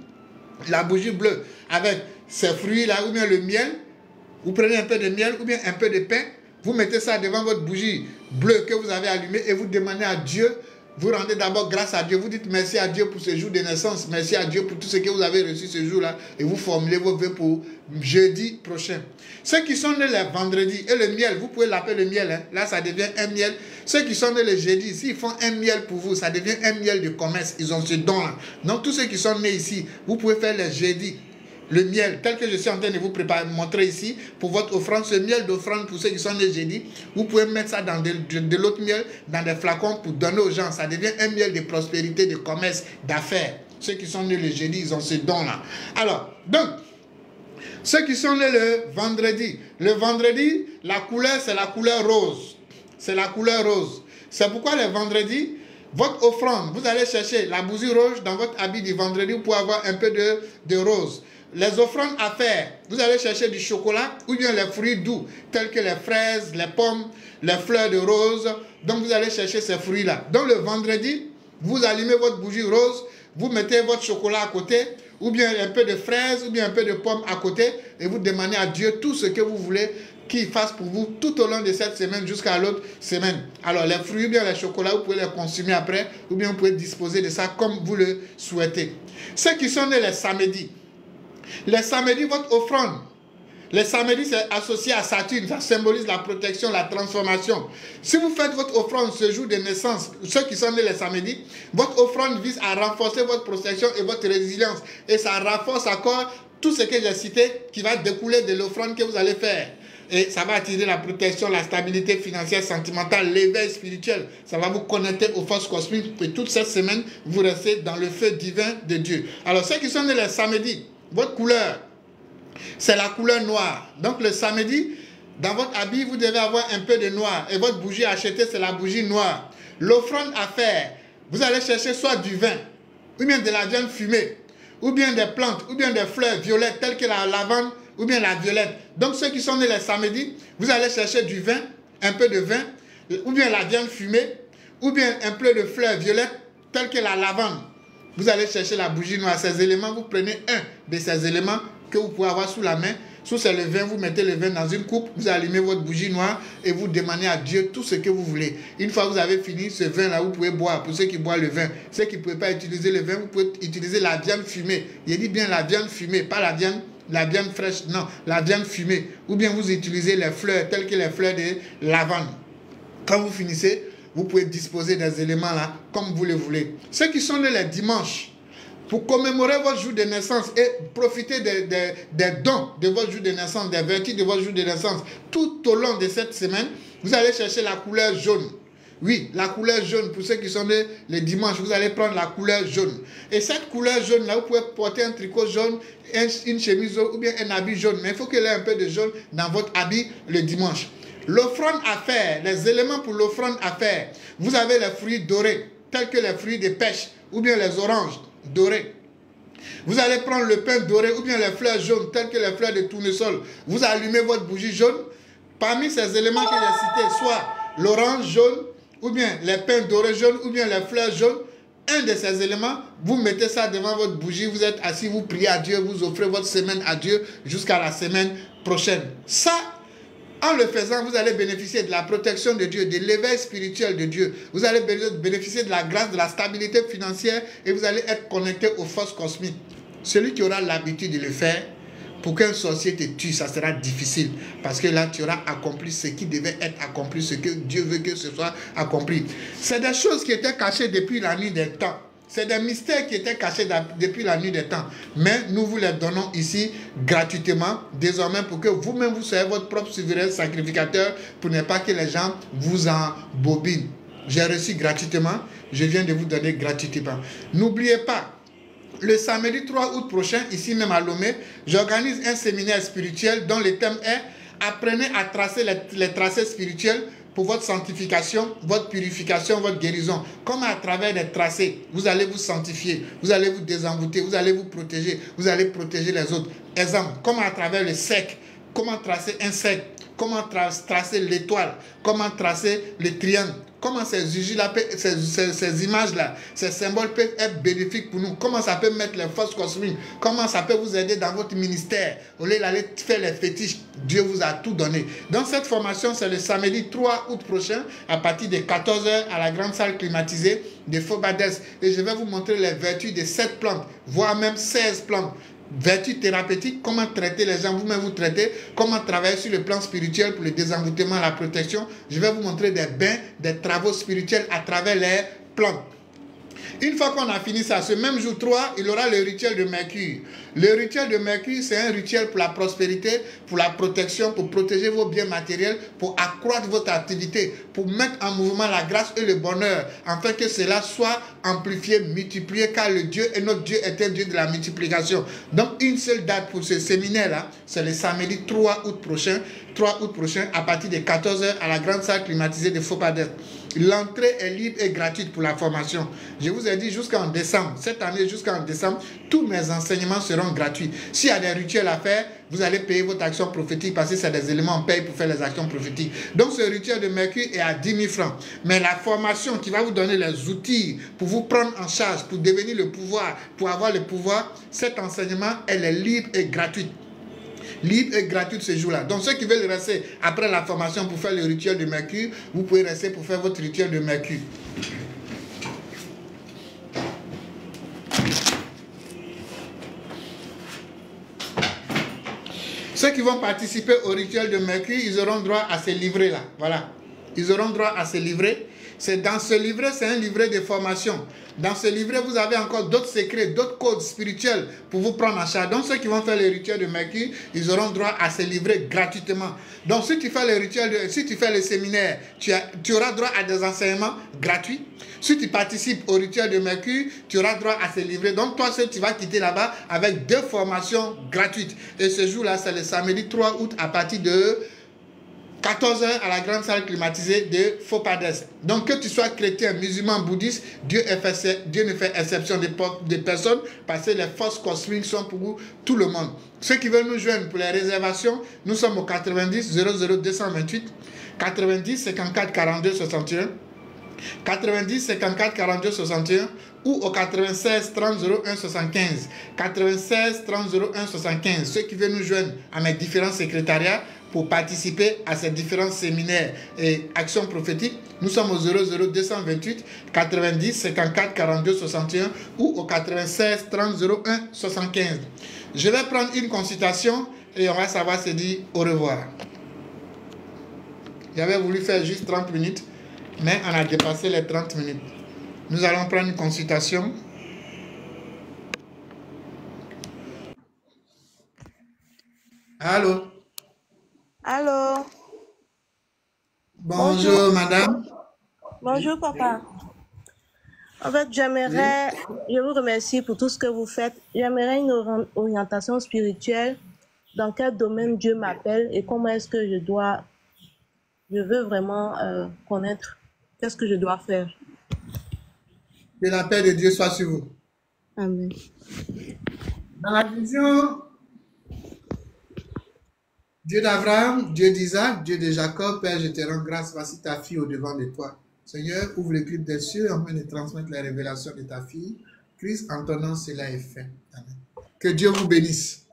la bougie bleue, avec ces fruits-là, ou bien le miel, vous prenez un peu de miel, ou bien un peu de pain, vous mettez ça devant votre bougie bleue que vous avez allumée, et vous demandez à Dieu. Vous rendez d'abord grâce à Dieu. Vous dites merci à Dieu pour ce jour de naissance. Merci à Dieu pour tout ce que vous avez reçu ce jour-là. Et vous formulez vos vœux pour jeudi prochain. Ceux qui sont nés le vendredi, et le miel, vous pouvez l'appeler le miel. Hein. Là, ça devient un miel. Ceux qui sont nés le jeudi, s'ils font un miel pour vous, ça devient un miel de commerce. Ils ont ce don-là. Donc, tous ceux qui sont nés ici, vous pouvez faire le jeudi. Le miel, tel que je suis en train de vous préparer, montrer ici, pour votre offrande, ce miel d'offrande pour ceux qui sont nés jeudi, vous pouvez mettre ça dans de l'autre miel, dans des flacons pour donner aux gens. Ça devient un miel de prospérité, de commerce, d'affaires. Ceux qui sont nés le jeudi, ils ont ce don-là. Alors, donc, ceux qui sont nés le vendredi, la couleur, c'est la couleur rose. C'est la couleur rose. C'est pourquoi le vendredi, votre offrande, vous allez chercher la bougie rouge dans votre habit du vendredi, vous pouvez avoir un peu de rose. Les offrandes à faire, vous allez chercher du chocolat ou bien les fruits doux, tels que les fraises, les pommes, les fleurs de rose. Donc vous allez chercher ces fruits-là. Donc le vendredi, vous allumez votre bougie rose, vous mettez votre chocolat à côté, ou bien un peu de fraises, ou bien un peu de pommes à côté, et vous demandez à Dieu tout ce que vous voulez qu'il fasse pour vous tout au long de cette semaine jusqu'à l'autre semaine. Alors les fruits ou bien les chocolats, vous pouvez les consommer après, ou bien vous pouvez disposer de ça comme vous le souhaitez. Ceux qui sont nés les samedis, votre offrande, les samedis c'est associé à Saturne, ça symbolise la protection, la transformation. Si vous faites votre offrande ce jour de naissance, ceux qui sont nés les samedis, votre offrande vise à renforcer votre protection et votre résilience. Et ça renforce encore tout ce que j'ai cité qui va découler de l'offrande que vous allez faire. Et ça va attirer la protection, la stabilité financière, sentimentale, l'éveil spirituel. Ça va vous connecter aux forces cosmiques. Et toute cette semaine, vous restez dans le feu divin de Dieu. Alors ceux qui sont nés les samedis, votre couleur, c'est la couleur noire. Donc le samedi, dans votre habit, vous devez avoir un peu de noir. Et votre bougie achetée, c'est la bougie noire. L'offrande à faire, vous allez chercher soit du vin, ou bien de la viande fumée, ou bien des plantes, ou bien des fleurs violettes, telles que la lavande, ou bien la violette. Donc ceux qui sont nés les samedis, vous allez chercher du vin, un peu de vin, ou bien la viande fumée, ou bien un peu de fleurs violettes, telles que la lavande. Vous allez chercher la bougie noire. Ces éléments, vous prenez un de ces éléments que vous pouvez avoir sous la main. Si c'est le vin, vous mettez le vin dans une coupe, vous allumez votre bougie noire et vous demandez à Dieu tout ce que vous voulez. Une fois que vous avez fini ce vin-là, vous pouvez boire. Pour ceux qui boivent le vin, ceux qui ne peuvent pas utiliser le vin, vous pouvez utiliser la viande fumée. Il dit bien la viande fumée, pas la viande fraîche, non, la viande fumée. Ou bien vous utilisez les fleurs, telles que les fleurs de lavande. Quand vous finissez, vous pouvez disposer des éléments là, comme vous le voulez. Ceux qui sont nés les dimanches, pour commémorer votre jour de naissance et profiter des dons de votre jour de naissance, des vertus de votre jour de naissance, tout au long de cette semaine, vous allez chercher la couleur jaune. Oui, la couleur jaune, pour ceux qui sont nés les dimanches, vous allez prendre la couleur jaune. Et cette couleur jaune là, vous pouvez porter un tricot jaune, une chemise jaune ou bien un habit jaune. Mais il faut qu'il y ait un peu de jaune dans votre habit le dimanche. L'offrande à faire, les éléments pour l'offrande à faire. Vous avez les fruits dorés, tels que les fruits de pêche ou bien les oranges dorées. Vous allez prendre le pain doré ou bien les fleurs jaunes, telles que les fleurs de tournesol. Vous allumez votre bougie jaune. Parmi ces éléments que j'ai cités, soit l'orange jaune, ou bien les pains dorés jaunes, ou bien les fleurs jaunes, un de ces éléments, vous mettez ça devant votre bougie, vous êtes assis, vous priez à Dieu, vous offrez votre semaine à Dieu jusqu'à la semaine prochaine. Ça, en le faisant, vous allez bénéficier de la protection de Dieu, de l'éveil spirituel de Dieu. Vous allez bénéficier de la grâce, de la stabilité financière et vous allez être connecté aux forces cosmiques. Celui qui aura l'habitude de le faire, pour qu'un sorcier te tue, ça sera difficile. Parce que là, tu auras accompli ce qui devait être accompli, ce que Dieu veut que ce soit accompli. C'est des choses qui étaient cachées depuis la nuit des temps. C'est des mystères qui étaient cachés depuis la nuit des temps. Mais nous vous les donnons ici gratuitement, désormais, pour que vous-même vous soyez votre propre souverain sacrificateur, pour ne pas que les gens vous embobinent. J'ai reçu gratuitement, je viens de vous donner gratuitement. N'oubliez pas, le samedi 3 août prochain, ici même à Lomé, j'organise un séminaire spirituel dont le thème est « Apprenez à tracer les tracés spirituels pour votre sanctification, votre purification, votre guérison. Comment à travers les tracés, vous allez vous sanctifier, vous allez vous désenvoûter, vous allez vous protéger, vous allez protéger les autres. Exemple, comment à travers le cercle, comment tracer un cercle, comment tracer l'étoile, comment tracer le triangle. Comment ces images-là, ces symboles peuvent être bénéfiques pour nous. Comment ça peut mettre les forces cosmiques. Comment ça peut vous aider dans votre ministère. Au lieu d'aller faire les fétiches, Dieu vous a tout donné. Donc cette formation, c'est le samedi 3 août prochain, à partir de 14 h à la grande salle climatisée de Fobades. Et je vais vous montrer les vertus de 7 plantes, voire même 16 plantes. Vertus thérapeutiques, comment traiter les gens, vous-même vous traitez, comment travailler sur le plan spirituel pour le désenvoûtement, la protection. Je vais vous montrer des bains, des travaux spirituels à travers les plantes. Une fois qu'on a fini ça, ce même jour 3, il y aura le rituel de Mercure. Le rituel de Mercure, c'est un rituel pour la prospérité, pour la protection, pour protéger vos biens matériels, pour accroître votre activité, pour mettre en mouvement la grâce et le bonheur, afin que cela soit amplifié, multiplié, car le Dieu et notre Dieu est un Dieu de la multiplication. Donc, une seule date pour ce séminaire-là, c'est le samedi 3 août prochain, à partir de 14 h à la grande salle climatisée de Fobades. L'entrée est libre et gratuite pour la formation. Je vous ai dit jusqu'en décembre. Cette année, jusqu'en décembre, tous mes enseignements seront gratuits. S'il y a des rituels à faire, vous allez payer votre action prophétique parce que c'est des éléments en paye pour faire les actions prophétiques. Donc, ce rituel de Mercure est à 10 000 francs. Mais la formation qui va vous donner les outils pour vous prendre en charge, pour devenir le pouvoir, pour avoir le pouvoir, cet enseignement, elle est libre et gratuite. Libre et gratuite ce jour-là. Donc ceux qui veulent rester après la formation pour faire le rituel de Mercure, vous pouvez rester pour faire votre rituel de Mercure. Ceux qui vont participer au rituel de Mercure, ils auront droit à ces livrets-là. Voilà. Ils auront droit à ces livrets. Dans ce livret, c'est un livret de formation. Dans ce livret, vous avez encore d'autres secrets, d'autres codes spirituels pour vous prendre en charge. Donc, ceux qui vont faire le rituel de Mercure, ils auront droit à ces livrets gratuitement. Donc, si tu fais le rituel, si tu fais le séminaire, tu auras droit à des enseignements gratuits. Si tu participes au rituel de Mercure, tu auras droit à ces livrets. Donc, toi seul, tu vas quitter là-bas avec 2 formations gratuites. Et ce jour-là, c'est le samedi 3 août à partir de 14 h à la grande salle climatisée de Fobades. Donc que tu sois chrétien, musulman, bouddhiste, Dieu ne fait exception de personne parce que les forces cosmiques sont pour tout le monde. Ceux qui veulent nous joindre pour les réservations, nous sommes au 90 00 228 90 54 42 61. 90 54 42 61 ou au 96 30 01 75. 96 30 01 75. Ceux qui veulent nous joindre à mes différents secrétariats pour participer à ces différents séminaires et actions prophétiques, nous sommes au 00 228 90 54 42 61 ou au 96 30 01 75. Je vais prendre une consultation et on va savoir se dire au revoir. J'avais voulu faire juste 30 minutes, mais on a dépassé les 30 minutes. Nous allons prendre une consultation. Allô? Allô? Bonjour, madame. Bonjour, papa. En fait, je vous remercie pour tout ce que vous faites. J'aimerais une orientation spirituelle. Dans quel domaine Dieu m'appelle et comment est-ce que je veux vraiment connaître qu'est-ce que je dois faire. Que la paix de Dieu soit sur vous. Amen. Dans la vision, Dieu d'Abraham, Dieu d'Isaac, Dieu de Jacob, Père, je te rends grâce, voici ta fille au-devant de toi. Seigneur, ouvre le clip des cieux afin de transmettre les révélations de ta fille. Christ, en ton nom, cela est fait. Amen. Que Dieu vous bénisse.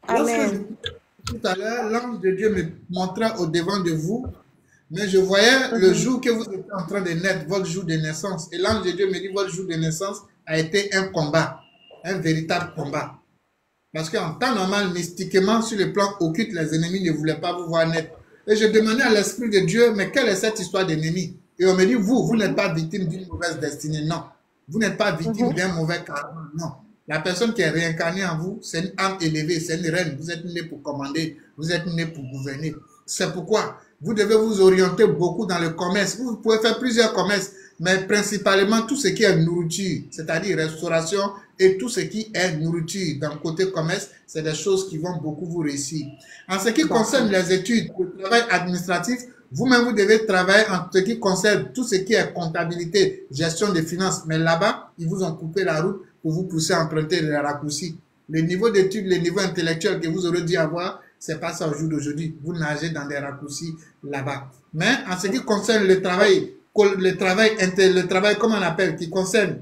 Amen. Tout à l'heure, l'ange de Dieu me montrait au-devant de vous, mais je voyais le jour que vous étiez en train de naître, votre jour de naissance. Et l'ange de Dieu me dit, votre jour de naissance a été un combat, un véritable combat. Parce qu'en temps normal, mystiquement, sur le plan occulte, les ennemis ne voulaient pas vous voir naître. Et je demandais à l'Esprit de Dieu, mais quelle est cette histoire d'ennemis? Et on me dit, vous n'êtes pas victime d'une mauvaise destinée, non. Vous n'êtes pas victime d'un mauvais karma, non. La personne qui est réincarnée en vous, c'est une âme élevée, c'est une reine. Vous êtes né pour commander, vous êtes né pour gouverner. C'est pourquoi vous devez vous orienter beaucoup dans le commerce. Vous pouvez faire plusieurs commerces, mais principalement tout ce qui est nourriture, c'est-à-dire restauration et tout ce qui est nourriture dans le côté commerce, c'est des choses qui vont beaucoup vous réussir. En ce qui concerne les études, le travail administratif, vous-même, vous devez travailler en ce qui concerne tout ce qui est comptabilité, gestion des finances. Mais là-bas, ils vous ont coupé la route pour vous pousser à emprunter les raccourcis. Le niveau d'études, le niveau intellectuel que vous aurez dû avoir, c'est pas ça au jour d'aujourd'hui. Vous nagez dans des raccourcis là-bas. Mais en ce qui concerne le travail, comment on appelle, qui concerne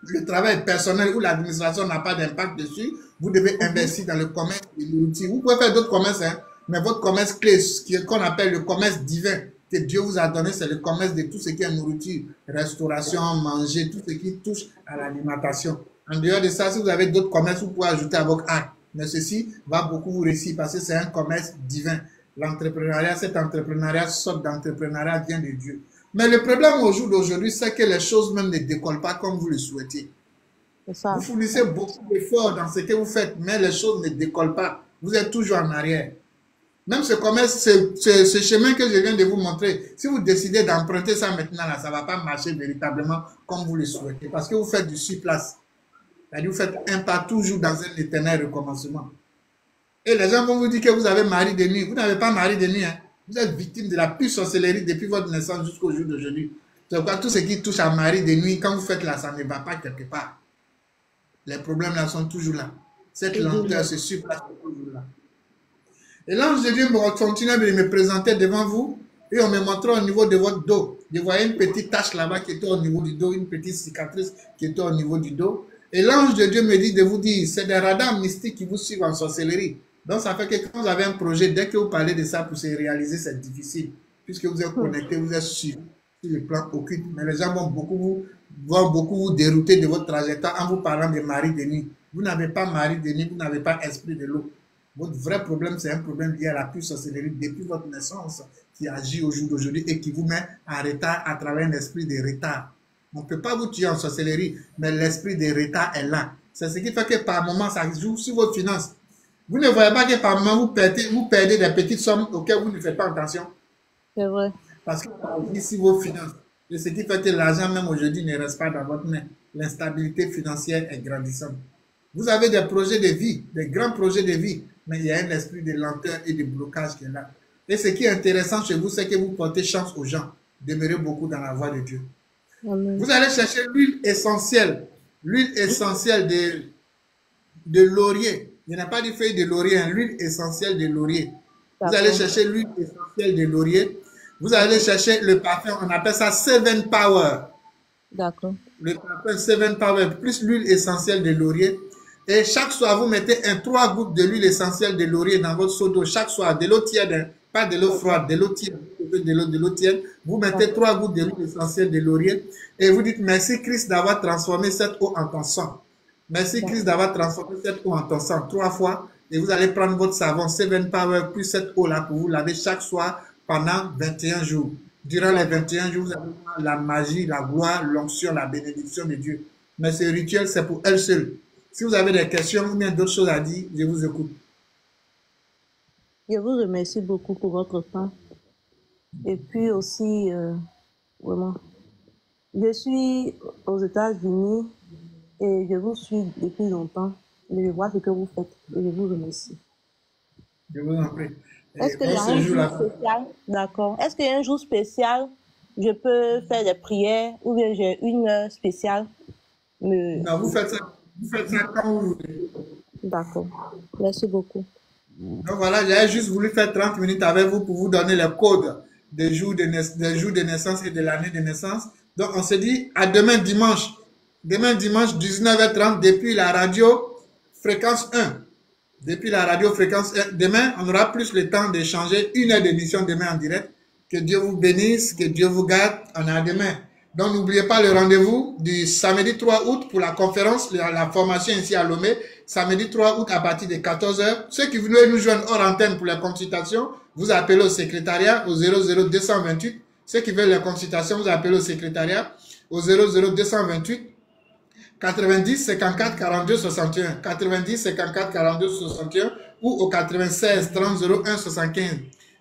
le travail personnel où l'administration n'a pas d'impact dessus, vous devez investir dans le commerce de l'outil. Vous pouvez faire d'autres commerces, hein, mais votre commerce clé, qu'on appelle le commerce divin, que Dieu vous a donné, c'est le commerce de tout ce qui est nourriture, restauration, manger, tout ce qui touche à l'alimentation. En dehors de ça, si vous avez d'autres commerces, vous pouvez ajouter à votre acte. Mais ceci va beaucoup vous réussir parce que c'est un commerce divin. L'entrepreneuriat, cet entrepreneuriat, sorte d'entrepreneuriat vient de Dieu. Mais le problème au jour d'aujourd'hui, c'est que les choses même ne décollent pas comme vous le souhaitez. Vous fournissez beaucoup d'efforts dans ce que vous faites, mais les choses ne décollent pas. Vous êtes toujours en arrière. Même ce commerce, ce chemin que je viens de vous montrer, si vous décidez d'emprunter ça maintenant, là, ça ne va pas marcher véritablement comme vous le souhaitez. Parce que vous faites du sur-place. C'est-à-dire vous faites un pas toujours dans un éternel recommencement. Et les gens vont vous dire que vous avez mari de nuit. Vous n'avez pas mari de nuit. Hein. Vous êtes victime de la pure sorcellerie depuis votre naissance jusqu'au jour d'aujourd'hui. C'est pourquoi tout ce qui touche à mari de nuit, quand vous faites là, ça ne va pas quelque part. Les problèmes là sont toujours là. Cette lenteur se surplace toujours là. Et l'ange de Dieu me continue de me présenter devant vous et on me montre au niveau de votre dos. Je voyais une petite tache là-bas qui était au niveau du dos, une petite cicatrice qui était au niveau du dos. Et l'ange de Dieu me dit de vous dire, c'est des radars mystiques qui vous suivent en sorcellerie. Donc ça fait que quand vous avez un projet, dès que vous parlez de ça pour se réaliser, c'est difficile. Puisque vous êtes connecté, vous êtes sur le plan occulte. Mais les gens vont beaucoup vous dérouter de votre trajectoire en vous parlant de mari de nuit. Vous n'avez pas mari de nuit, vous n'avez pas esprit de l'eau. Votre vrai problème, c'est un problème lié à la pure sorcellerie depuis votre naissance qui agit au jour d'aujourd'hui et qui vous met en retard à travers un esprit de retard. On ne peut pas vous tuer en sorcellerie, mais l'esprit de retard est là. C'est ce qui fait que par moment, ça joue sur votre finance. Vous ne voyez pas que par moment, vous perdez des petites sommes auxquelles vous ne faites pas attention. C'est vrai. Parce que ça agit sur vos finances. Et ce qui fait que l'argent, même aujourd'hui, ne reste pas dans votre main. L'instabilité financière est grandissante. Vous avez des projets de vie, des grands projets de vie, mais il y a un esprit de lenteur et de blocage qui est là. Et ce qui est intéressant chez vous, c'est que vous portez chance aux gens. Demeurez beaucoup dans la voie de Dieu. Amen. Vous allez chercher l'huile essentielle de laurier. Il n'y a pas de feuille de laurier, l'huile essentielle de laurier. Vous allez chercher l'huile essentielle de laurier. Vous allez chercher le parfum, on appelle ça Seven Power. D'accord. Le parfum Seven Power, plus l'huile essentielle de laurier. Et chaque soir, vous mettez 3 gouttes de l'huile essentielle de laurier dans votre seau d'eau. Chaque soir, de l'eau tiède, hein, pas de l'eau froide, de l'eau tiède. De l'eau tiède. Vous mettez 3 gouttes de l'huile essentielle de laurier et vous dites merci Christ d'avoir transformé cette eau en ton sang. Merci Christ d'avoir transformé cette eau en ton sang 3 fois. Et vous allez prendre votre savon Seven Power plus cette eau-là pour vous laver chaque soir pendant 21 jours. Durant les 21 jours, vous allez voir la magie, la gloire, l'onction, la bénédiction de Dieu. Mais ce rituel, c'est pour elle seule. Si vous avez des questions ou bien d'autres choses à dire, je vous écoute. Je vous remercie beaucoup pour votre temps. Et puis aussi, vraiment, je suis aux États-Unis et je vous suis depuis longtemps. Et je vois ce que vous faites et je vous remercie. Je vous en prie. Est-ce qu'il y a un jour spécial? D'accord. Est-ce qu'il y a un jour spécial? Je peux faire des prières ou bien j'ai une heure spéciale? Non, vous faites ça quand vous voulez. D'accord. Merci beaucoup. Donc voilà, j'avais juste voulu faire 30 minutes avec vous pour vous donner les codes des jours de naissance et de l'année de naissance. Donc on se dit à demain dimanche. Demain dimanche, 19h30, depuis la radio fréquence 1. Depuis la radio fréquence 1. Demain, on aura plus le temps d'échanger une heure d'émission demain en direct. Que Dieu vous bénisse, que Dieu vous garde. On est à demain. Donc n'oubliez pas le rendez-vous du samedi 3 août pour la conférence, la formation ici à Lomé. Samedi 3 août à partir de 14h. Ceux qui voulaient nous joindre hors antenne pour les consultations, vous appelez au secrétariat au 00228. Ceux qui veulent les consultations, vous appelez au secrétariat au 00228 90 54 42 61. 90 54 42 61 ou au 96 30 01 75.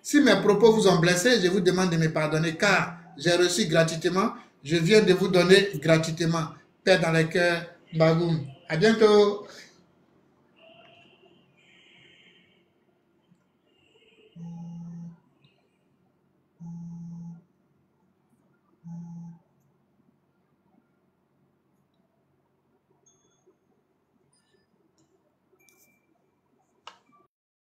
Si mes propos vous ont blessé, je vous demande de me pardonner car j'ai reçu gratuitement. Je viens de vous donner gratuitement. Paix dans les cœurs, Bagoum. À bientôt.